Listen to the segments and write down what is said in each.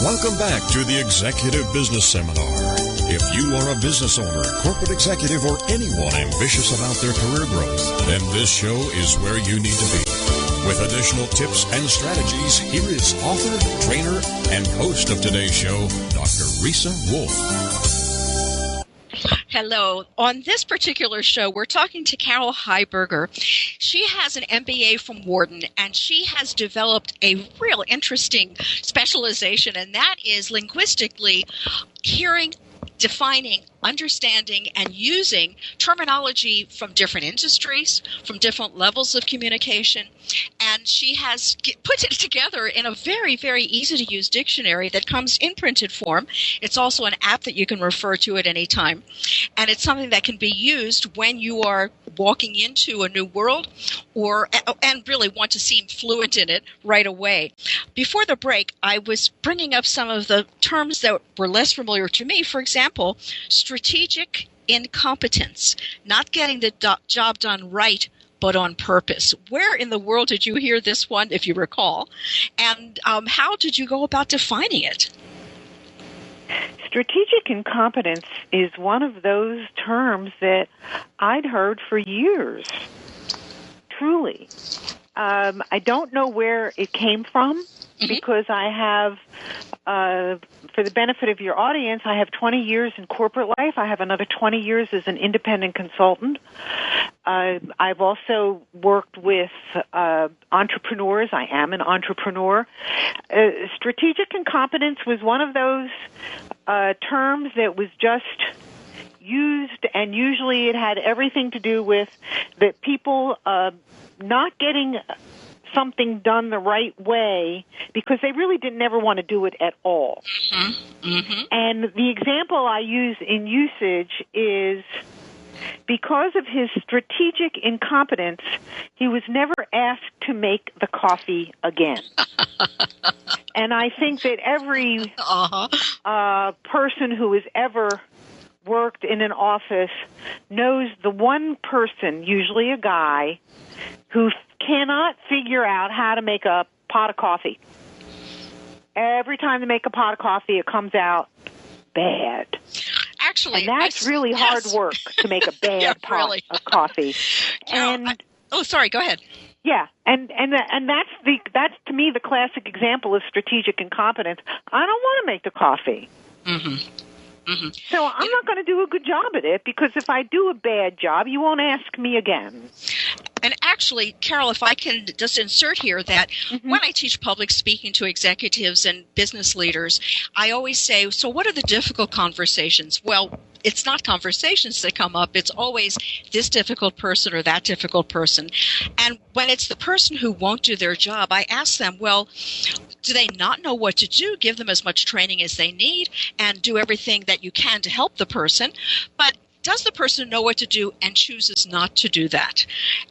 Welcome back to the Executive Business Seminar. If you are a business owner, corporate executive, or anyone ambitious about their career growth, then this show is where you need to be. With additional tips and strategies, here is author, trainer, and host of today's show, Dr. Reesa Woolf. Hello. On this particular show, we're talking to Carol Heiberger. She has an MBA from Wharton, and she has developed a real interesting specialization, and that is linguistically hearing, defining, understanding, and using terminology from different industries, from different levels of communication. And she has put it together in a very, very easy-to-use dictionary that comes in printed form. It's also an app that you can refer to at any time. And it's something that can be used when you are walking into a new world and really want to seem fluent in it right away. Before the break, I was bringing up some of the terms that were less familiar to me. For example, strategic incompetence, not getting the job done right, but on purpose. Where in the world did you hear this one, if you recall? And how did you go about defining it? Strategic incompetence is one of those terms that I'd heard for years, truly. I don't know where it came from because I have, for the benefit of your audience, I have 20 years in corporate life. I have another 20 years as an independent consultant. I've also worked with entrepreneurs. I am an entrepreneur. Strategic incompetence was one of those terms that was just used, and usually it had everything to do with the people not getting something done the right way because they really didn't ever want to do it at all. And the example I use in usage is because of his strategic incompetence, he was never asked to make the coffee again. And I think that every person who has ever worked in an office knows the one person, usually a guy, who cannot figure out how to make a pot of coffee. Every time they make a pot of coffee, it comes out bad. Actually, and that's really hard work to make a bad pot of coffee. And sorry, go ahead. Yeah, and that's to me the classic example of strategic incompetence. I don't want to make the coffee. So I'm not going to do a good job at it because if I do a bad job, you won't ask me again. And actually, Carol, if I can just insert here that when I teach public speaking to executives and business leaders, I always say, so what are the difficult conversations? Well, it's not conversations that come up. It's always this difficult person or that difficult person. And when it's the person who won't do their job, I ask them, well, do they not know what to do? Give them as much training as they need and do everything that you can to help the person. But does the person know what to do and chooses not to do that?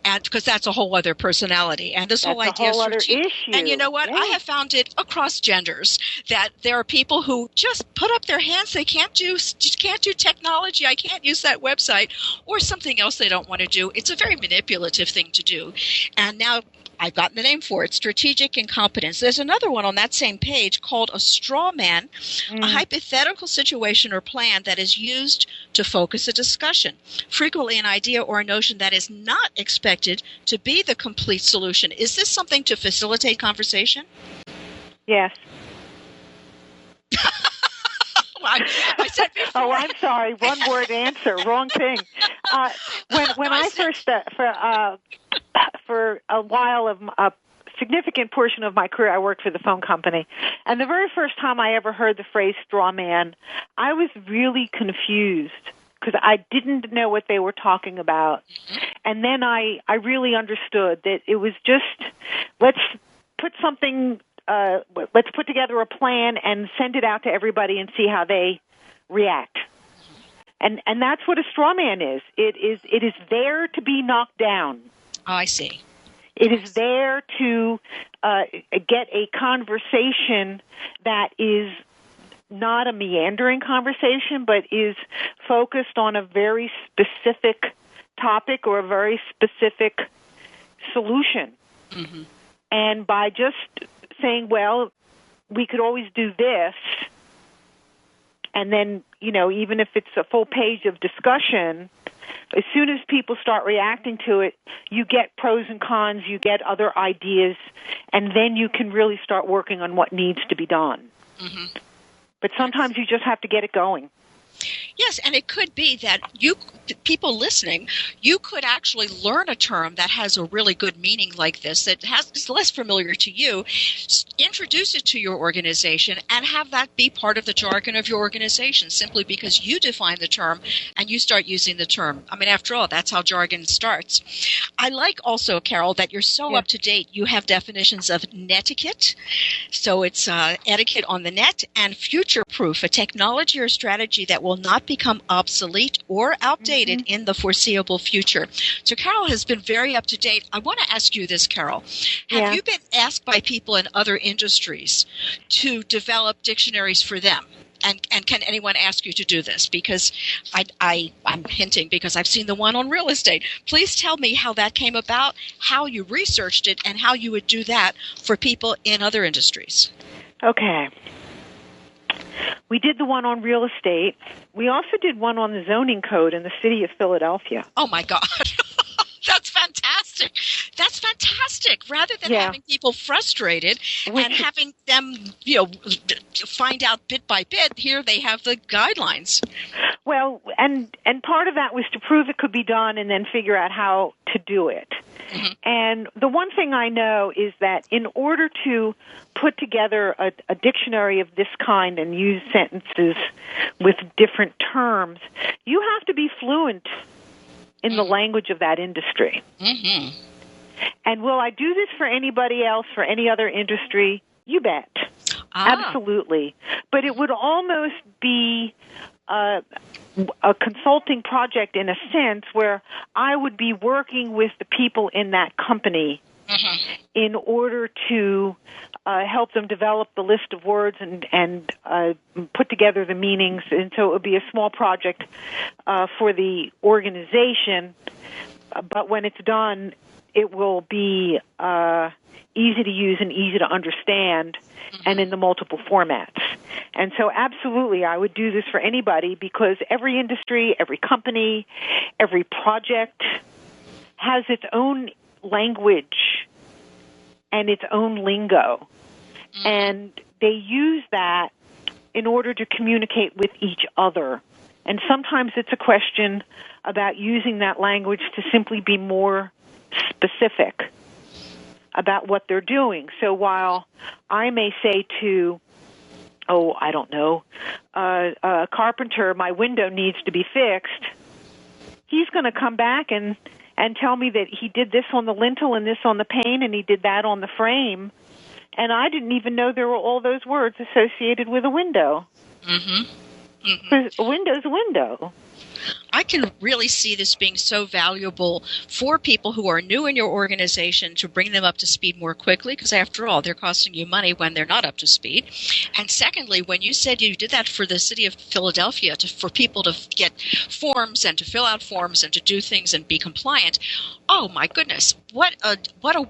And because that's a whole other personality. And this whole idea of issue. And you know what? I have found it across genders that there are people who just put up their hands. They can't do technology. I can't use that website or something else they don't want to do. It's a very manipulative thing to do. And now I've gotten the name for it, strategic incompetence. There's another one on that same page called a straw man, a hypothetical situation or plan that is used to focus a discussion, frequently an idea or a notion that is not expected to be the complete solution. Is this something to facilitate conversation? Yes. I said before. Oh, I'm sorry. One word answer. Wrong thing. When I first, for a while of a significant portion of my career, I worked for the phone company. And the very first time I ever heard the phrase straw man, I was really confused because I didn't know what they were talking about. And then I really understood that it was just, let's put together a plan and send it out to everybody and see how they react. And that's what a straw man is. It is there to be knocked down. Oh, I see. It is there to get a conversation that is not a meandering conversation, but is focused on a very specific topic or a very specific solution. And by just saying, well, we could always do this. And then, even if it's a full page of discussion, as soon as people start reacting to it, you get pros and cons, you get other ideas, and then you can really start working on what needs to be done. Mm-hmm. But sometimes you just have to get it going. Yes, and it could be that people listening, you could actually learn a term that has a really good meaning like this, that is less familiar to you, introduce it to your organization, and have that be part of the jargon of your organization, simply because you define the term and you start using the term. I mean, after all, that's how jargon starts. I like also, Carol, that you're so up to date. You have definitions of netiquette, so it's etiquette on the net, and future-proof, a technology or strategy that will not become obsolete or outdated in the foreseeable future. So Carol has been very up to date. I want to ask you this, Carol. Have you been asked by people in other industries to develop dictionaries for them? And can anyone ask you to do this? Because I'm hinting because I've seen the one on real estate. Please tell me how that came about, how you researched it, and how you would do that for people in other industries. Okay. We did the one on real estate. We also did one on the zoning code in the city of Philadelphia. Oh, my God. That's fantastic. That's fantastic. Rather than having people frustrated and having them, find out bit by bit, here they have the guidelines. Well, and part of that was to prove it could be done and then figure out how to do it. Mm-hmm. And the one thing I know is that in order to put together a dictionary of this kind and use sentences with different terms, you have to be fluent in the language of that industry. Mm-hmm. And will I do this for anybody else, for any other industry? You bet. Absolutely. But it would almost be a consulting project in a sense where I would be working with the people in that company in order to help them develop the list of words and put together the meanings. And so it would be a small project for the organization. But when it's done, it will be easy to use and easy to understand and in the multiple formats. And so absolutely, I would do this for anybody because every industry, every company, every project has its own language and its own lingo. And they use that in order to communicate with each other. And sometimes it's a question about using that language to simply be more specific about what they're doing. So while I may say to, a carpenter, my window needs to be fixed, he's going to come back and tell me that he did this on the lintel and this on the pane and he did that on the frame. And I didn't even know there were all those words associated with a window. Because a window's a window. I can really see this being so valuable for people who are new in your organization to bring them up to speed more quickly, because after all, they're costing you money when they're not up to speed. And secondly, when you said you did that for the city of Philadelphia, for people to get forms and to fill out forms and to do things and be compliant, oh my goodness, what a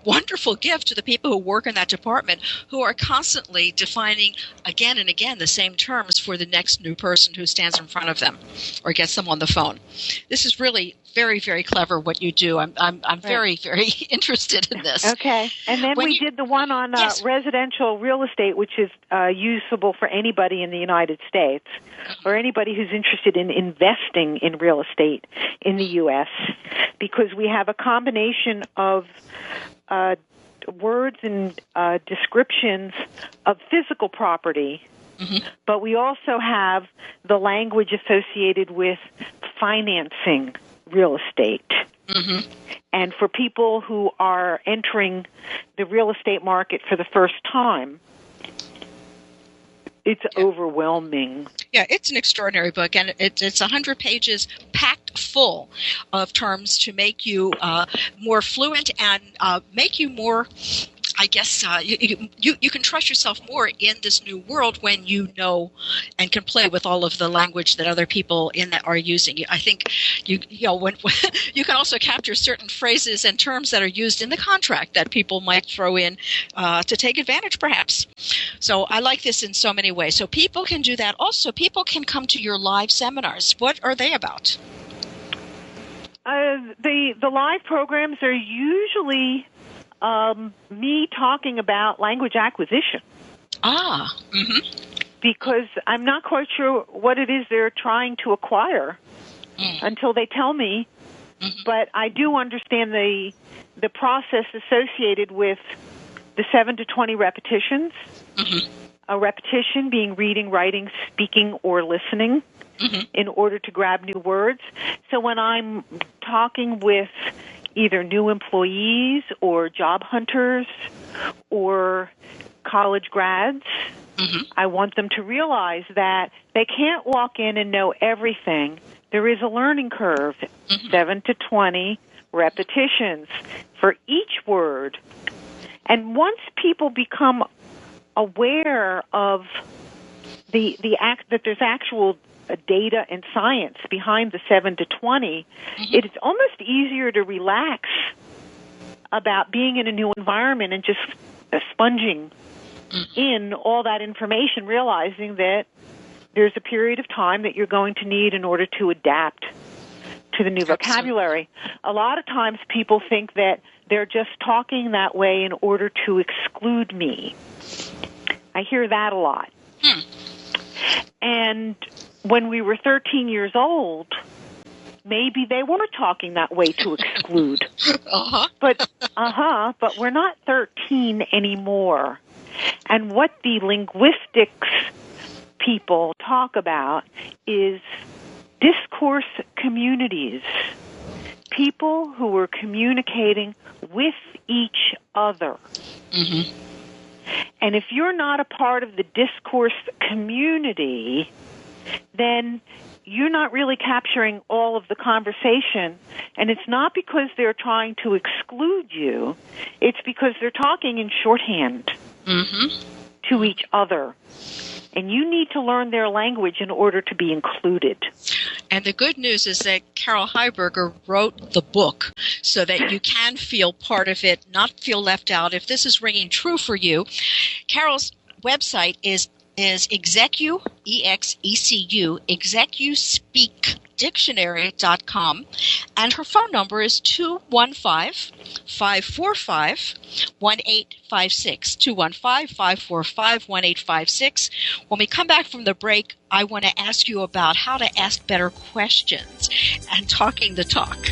wonderful gift to the people who work in that department who are constantly defining again and again the same terms for the next new person who stands in front of them or gets them on the phone. This is really very, very clever what you do. I'm very, very interested in this. Okay. And then we did the one on residential real estate, which is usable for anybody in the United States or anybody who's interested in investing in real estate in the U.S. because we have a combination of words and descriptions of physical property, but we also have the language associated with financing real estate. And for people who are entering the real estate market for the first time, it's overwhelming. Yeah, it's an extraordinary book, and it's 100 pages packed full of terms to make you more fluent and make you more I guess you can trust yourself more in this new world when you know and can play with all of the language that other people in that are using. I think you know when you can also capture certain phrases and terms that are used in the contract that people might throw in to take advantage, perhaps. So I like this in so many ways. So people can do that. Also, people can come to your live seminars. What are they about? The live programs are usually me talking about language acquisition. Because I'm not quite sure what it is they're trying to acquire until they tell me. But I do understand the process associated with the 7 to 20 repetitions. A repetition being reading, writing, speaking, or listening in order to grab new words. So when I'm talking with either new employees or job hunters or college grads, I want them to realize that they can't walk in and know everything. There is a learning curve, 7 to 20 repetitions for each word. And once people become aware of the act that there's actual data and science behind the 7 to 20, it's almost easier to relax about being in a new environment and just sponging in all that information, realizing that there's a period of time that you're going to need in order to adapt to the new vocabulary. A lot of times people think that they're just talking that way in order to exclude me. I hear that a lot. And when we were 13 years old, maybe they were talking that way to exclude. But we're not 13 anymore. And what the linguistics people talk about is discourse communities, people who are communicating with each other. And if you're not a part of the discourse community, then you're not really capturing all of the conversation. And it's not because they're trying to exclude you. It's because they're talking in shorthand to each other. And you need to learn their language in order to be included. And the good news is that Carol Heiberger wrote the book so that you can feel part of it, not feel left out. If this is ringing true for you, Carol's website is ExecuSpeak Dictionary.com, and her phone number is 215-545-1856, 215-545-1856. When we come back from the break, I want to ask you about how to ask better questions and talking the talk.